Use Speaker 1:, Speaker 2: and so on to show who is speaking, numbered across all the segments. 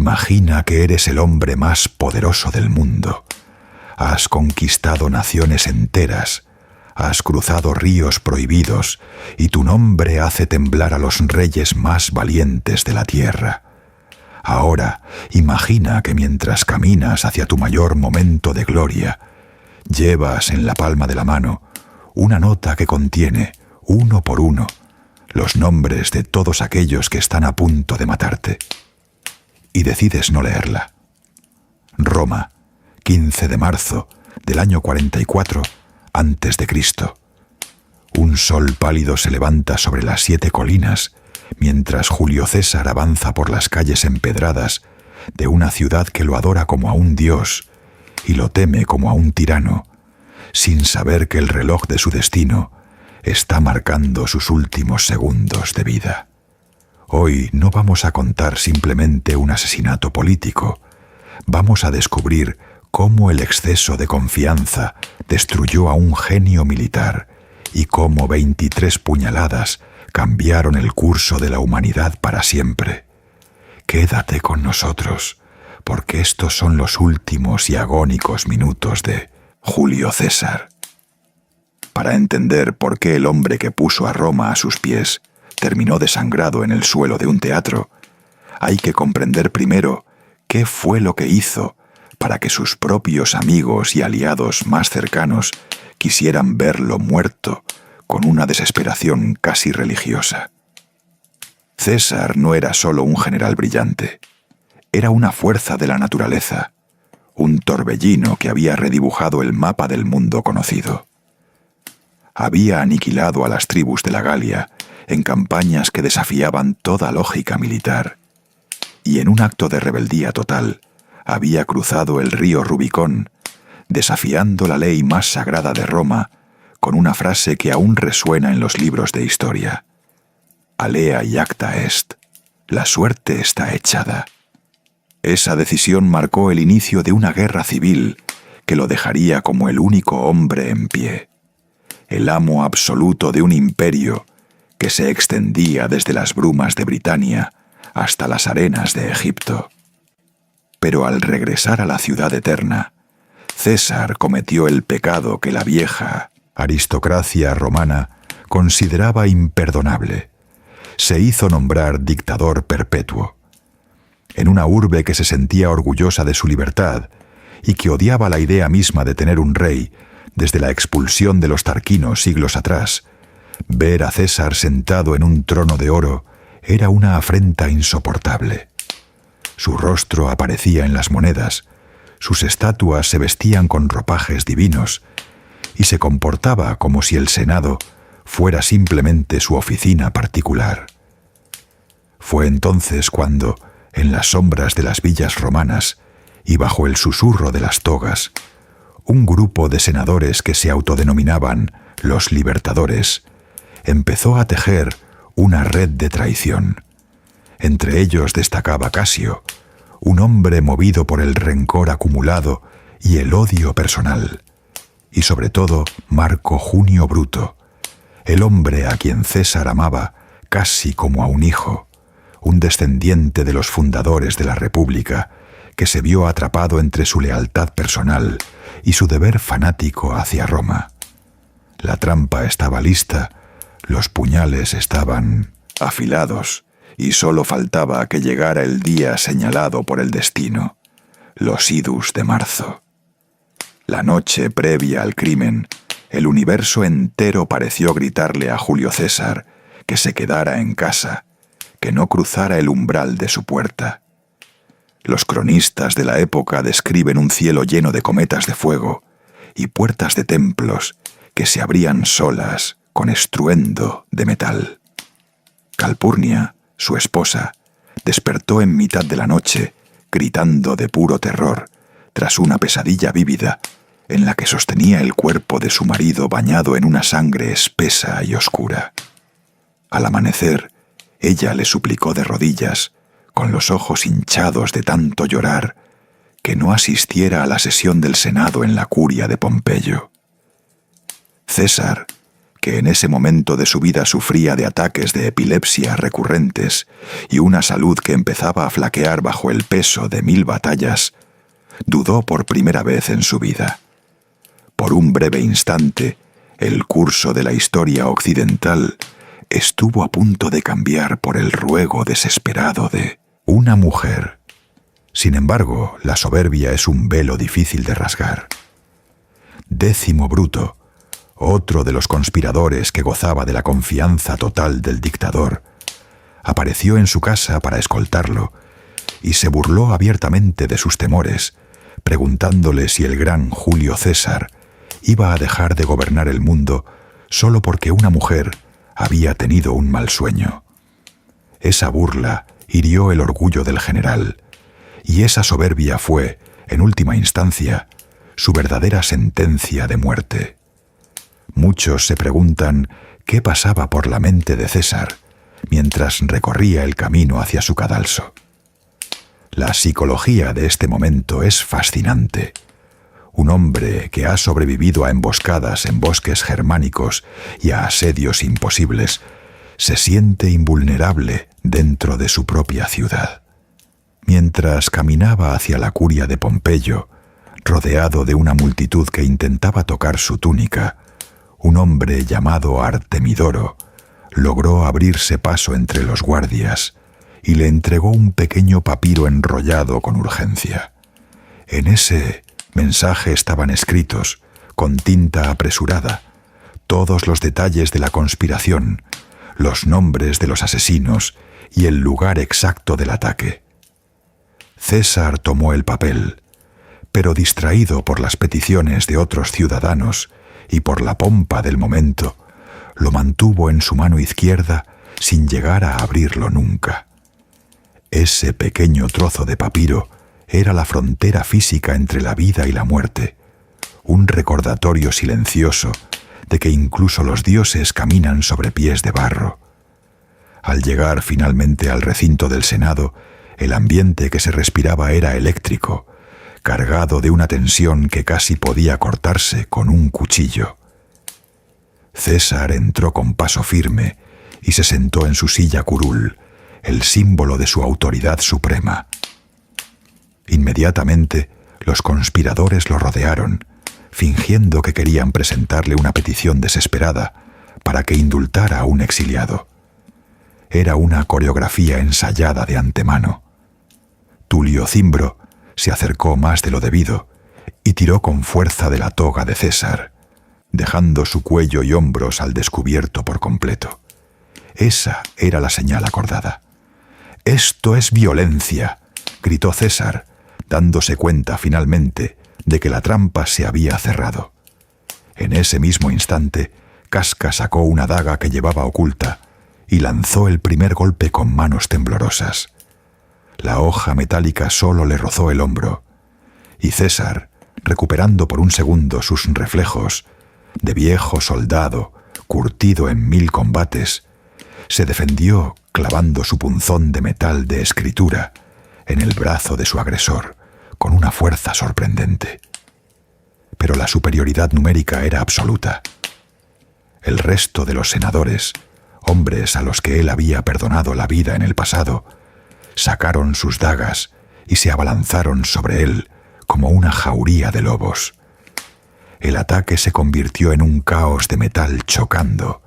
Speaker 1: Imagina que eres el hombre más poderoso del mundo. Has conquistado naciones enteras, has cruzado ríos prohibidos y tu nombre hace temblar a los reyes más valientes de la tierra. Ahora, imagina que mientras caminas hacia tu mayor momento de gloria, llevas en la palma de la mano una nota que contiene, uno por uno, los nombres de todos aquellos que están a punto de matarte. Y decides no leerla. Roma, 15 de marzo del año 44 antes de Cristo. Un sol pálido se levanta sobre las 7 colinas mientras Julio César avanza por las calles empedradas de una ciudad que lo adora como a un dios y lo teme como a un tirano, sin saber que el reloj de su destino está marcando sus últimos segundos de vida. Hoy no vamos a contar simplemente un asesinato político, vamos a descubrir cómo el exceso de confianza destruyó a un genio militar y cómo 23 puñaladas cambiaron el curso de la humanidad para siempre. Quédate con nosotros, porque estos son los últimos y agónicos minutos de Julio César. Para entender por qué el hombre que puso a Roma a sus pies terminó desangrado en el suelo de un teatro, hay que comprender primero qué fue lo que hizo para que sus propios amigos y aliados más cercanos quisieran verlo muerto con una desesperación casi religiosa. César no era solo un general brillante, era una fuerza de la naturaleza, un torbellino que había redibujado el mapa del mundo conocido. Había aniquilado a las tribus de la Galia en campañas que desafiaban toda lógica militar, y en un acto de rebeldía total había cruzado el río Rubicón, desafiando la ley más sagrada de Roma con una frase que aún resuena en los libros de historia. Alea iacta est, la suerte está echada. Esa decisión marcó el inicio de una guerra civil que lo dejaría como el único hombre en pie, el amo absoluto de un imperio que se extendía desde las brumas de Britania hasta las arenas de Egipto. Pero al regresar a la ciudad eterna, César cometió el pecado que la vieja aristocracia romana consideraba imperdonable. Se hizo nombrar dictador perpetuo. En una urbe que se sentía orgullosa de su libertad y que odiaba la idea misma de tener un rey desde la expulsión de los tarquinos siglos atrás, ver a César sentado en un trono de oro era una afrenta insoportable. Su rostro aparecía en las monedas, sus estatuas se vestían con ropajes divinos y se comportaba como si el Senado fuera simplemente su oficina particular. Fue entonces cuando, en las sombras de las villas romanas y bajo el susurro de las togas, un grupo de senadores que se autodenominaban los Libertadores empezó a tejer una red de traición. Entre ellos destacaba Casio, un hombre movido por el rencor acumulado y el odio personal, y sobre todo Marco Junio Bruto, el hombre a quien César amaba casi como a un hijo, un descendiente de los fundadores de la República, que se vio atrapado entre su lealtad personal y su deber fanático hacia Roma. La trampa estaba lista, los puñales estaban afilados, y solo faltaba que llegara el día señalado por el destino, los idus de marzo. La noche previa al crimen, el universo entero pareció gritarle a Julio César que se quedara en casa, que no cruzara el umbral de su puerta. Los cronistas de la época describen un cielo lleno de cometas de fuego y puertas de templos que se abrían solas con estruendo de metal. Calpurnia, su esposa, despertó en mitad de la noche, gritando de puro terror, tras una pesadilla vívida en la que sostenía el cuerpo de su marido bañado en una sangre espesa y oscura. Al amanecer, ella le suplicó de rodillas, con los ojos hinchados de tanto llorar, que no asistiera a la sesión del Senado en la curia de Pompeyo. César, que en ese momento de su vida sufría de ataques de epilepsia recurrentes y una salud que empezaba a flaquear bajo el peso de 1000 batallas, dudó por primera vez en su vida. Por un breve instante, el curso de la historia occidental estuvo a punto de cambiar por el ruego desesperado de una mujer. Sin embargo, la soberbia es un velo difícil de rasgar. Décimo Bruto, otro de los conspiradores que gozaba de la confianza total del dictador, apareció en su casa para escoltarlo y se burló abiertamente de sus temores, preguntándole si el gran Julio César iba a dejar de gobernar el mundo solo porque una mujer había tenido un mal sueño. Esa burla hirió el orgullo del general, y esa soberbia fue, en última instancia, su verdadera sentencia de muerte. Muchos se preguntan qué pasaba por la mente de César mientras recorría el camino hacia su cadalso. La psicología de este momento es fascinante. Un hombre que ha sobrevivido a emboscadas en bosques germánicos y a asedios imposibles se siente invulnerable dentro de su propia ciudad. Mientras caminaba hacia la curia de Pompeyo, rodeado de una multitud que intentaba tocar su túnica, un hombre llamado Artemidoro logró abrirse paso entre los guardias y le entregó un pequeño papiro enrollado con urgencia. En ese mensaje estaban escritos, con tinta apresurada, todos los detalles de la conspiración, los nombres de los asesinos y el lugar exacto del ataque. César tomó el papel, pero distraído por las peticiones de otros ciudadanos y por la pompa del momento, lo mantuvo en su mano izquierda sin llegar a abrirlo nunca. Ese pequeño trozo de papiro era la frontera física entre la vida y la muerte, un recordatorio silencioso de que incluso los dioses caminan sobre pies de barro. Al llegar finalmente al recinto del Senado, el ambiente que se respiraba era eléctrico, cargado de una tensión que casi podía cortarse con un cuchillo. César entró con paso firme y se sentó en su silla curul, el símbolo de su autoridad suprema. Inmediatamente, los conspiradores lo rodearon, fingiendo que querían presentarle una petición desesperada para que indultara a un exiliado. Era una coreografía ensayada de antemano. Tulio Cimbro se acercó más de lo debido y tiró con fuerza de la toga de César, dejando su cuello y hombros al descubierto por completo. Esa era la señal acordada. «¡Esto es violencia!», gritó César, dándose cuenta finalmente de que la trampa se había cerrado. En ese mismo instante, Casca sacó una daga que llevaba oculta y lanzó el primer golpe con manos temblorosas. La hoja metálica solo le rozó el hombro, y César, recuperando por un segundo sus reflejos, de viejo soldado, curtido en 1000 combates, se defendió clavando su punzón de metal de escritura en el brazo de su agresor, con una fuerza sorprendente. Pero la superioridad numérica era absoluta. El resto de los senadores, hombres a los que él había perdonado la vida en el pasado, sacaron sus dagas y se abalanzaron sobre él como una jauría de lobos. El ataque se convirtió en un caos de metal chocando,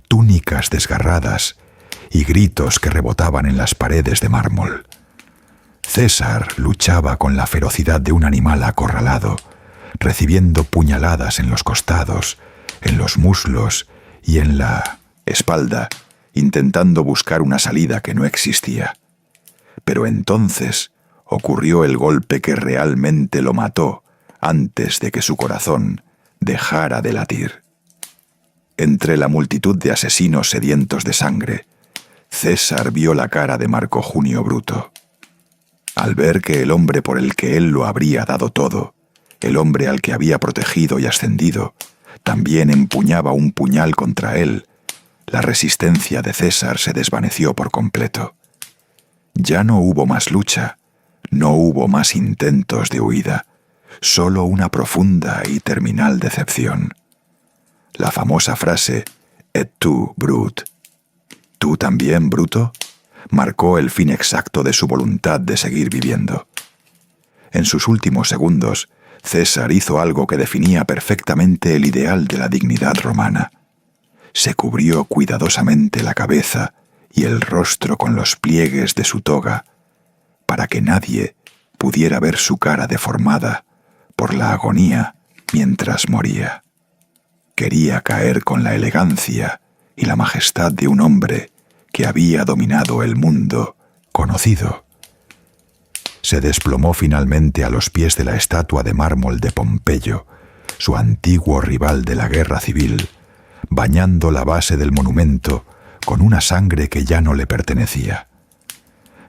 Speaker 1: túnicas desgarradas y gritos que rebotaban en las paredes de mármol. César luchaba con la ferocidad de un animal acorralado, recibiendo puñaladas en los costados, en los muslos y en la espalda, intentando buscar una salida que no existía. Pero entonces ocurrió el golpe que realmente lo mató antes de que su corazón dejara de latir. Entre la multitud de asesinos sedientos de sangre, César vio la cara de Marco Junio Bruto. Al ver que el hombre por el que él lo habría dado todo, el hombre al que había protegido y ascendido, también empuñaba un puñal contra él, la resistencia de César se desvaneció por completo. Ya no hubo más lucha, no hubo más intentos de huida, solo una profunda y terminal decepción. la famosa frase «Et tu, Brut», «¿Tú también, Bruto?», marcó el fin exacto de su voluntad de seguir viviendo. En sus últimos segundos, César hizo algo que definía perfectamente el ideal de la dignidad romana. Se cubrió cuidadosamente la cabeza y el rostro con los pliegues de su toga, para que nadie pudiera ver su cara deformada por la agonía mientras moría. Quería caer con la elegancia y la majestad de un hombre que había dominado el mundo conocido. Se desplomó finalmente a los pies de la estatua de mármol de Pompeyo, su antiguo rival de la guerra civil, bañando la base del monumento con una sangre que ya no le pertenecía.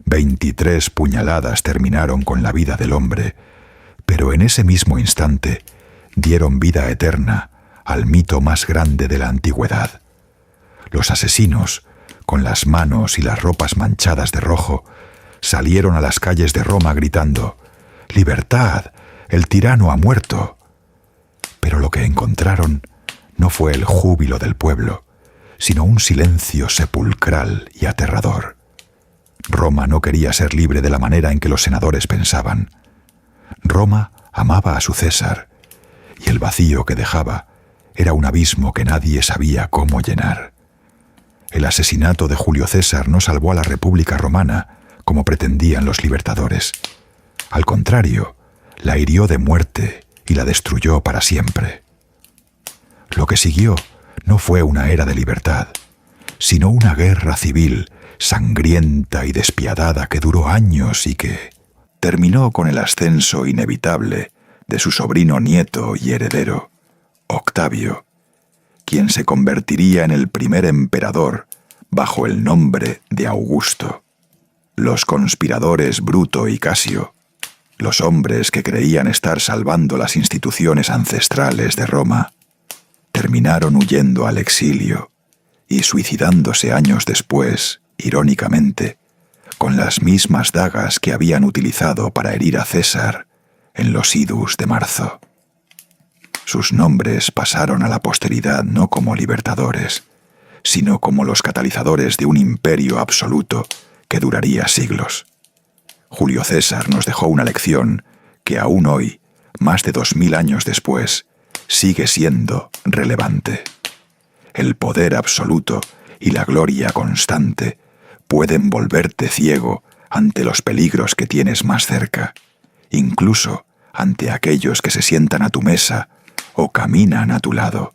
Speaker 1: 23 puñaladas terminaron con la vida del hombre, pero en ese mismo instante dieron vida eterna al mito más grande de la antigüedad. Los asesinos, con las manos y las ropas manchadas de rojo, salieron a las calles de Roma gritando: «¡Libertad! ¡El tirano ha muerto!». Pero lo que encontraron no fue el júbilo del pueblo, sino un silencio sepulcral y aterrador. Roma no quería ser libre de la manera en que los senadores pensaban. Roma amaba a su César, y el vacío que dejaba era un abismo que nadie sabía cómo llenar. El asesinato de Julio César no salvó a la República Romana, como pretendían los libertadores. Al contrario, la hirió de muerte y la destruyó para siempre. Lo que siguió no fue una era de libertad, sino una guerra civil sangrienta y despiadada que duró años y que terminó con el ascenso inevitable de su sobrino nieto y heredero, Octavio, quien se convertiría en el primer emperador bajo el nombre de Augusto. Los conspiradores Bruto y Casio, los hombres que creían estar salvando las instituciones ancestrales de Roma, terminaron huyendo al exilio y suicidándose años después, irónicamente, con las mismas dagas que habían utilizado para herir a César en los idus de marzo. Sus nombres pasaron a la posteridad no como libertadores, sino como los catalizadores de un imperio absoluto que duraría siglos. Julio César nos dejó una lección que aún hoy, más de 2000 años después, sigue siendo relevante. El poder absoluto y la gloria constante pueden volverte ciego ante los peligros que tienes más cerca, incluso ante aquellos que se sientan a tu mesa o caminan a tu lado.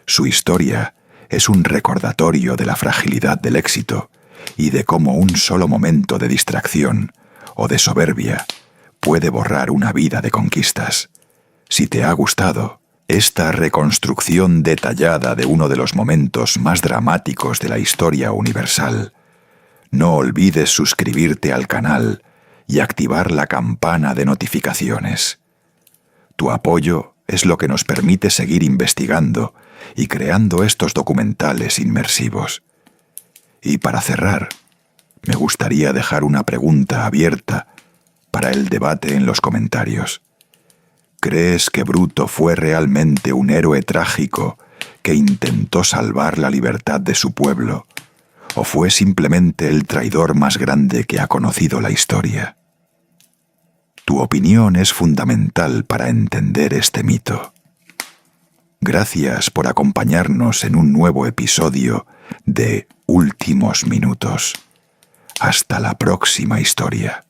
Speaker 1: Su historia es un recordatorio de la fragilidad del éxito y de cómo un solo momento de distracción o de soberbia puede borrar una vida de conquistas. Si te ha gustado esta reconstrucción detallada de uno de los momentos más dramáticos de la historia universal, no olvides suscribirte al canal y activar la campana de notificaciones. Tu apoyo es lo que nos permite seguir investigando y creando estos documentales inmersivos. Y para cerrar, me gustaría dejar una pregunta abierta para el debate en los comentarios. ¿Crees que Bruto fue realmente un héroe trágico que intentó salvar la libertad de su pueblo, o fue simplemente el traidor más grande que ha conocido la historia? Tu opinión es fundamental para entender este mito. Gracias por acompañarnos en un nuevo episodio de Últimos Minutos. Hasta la próxima historia.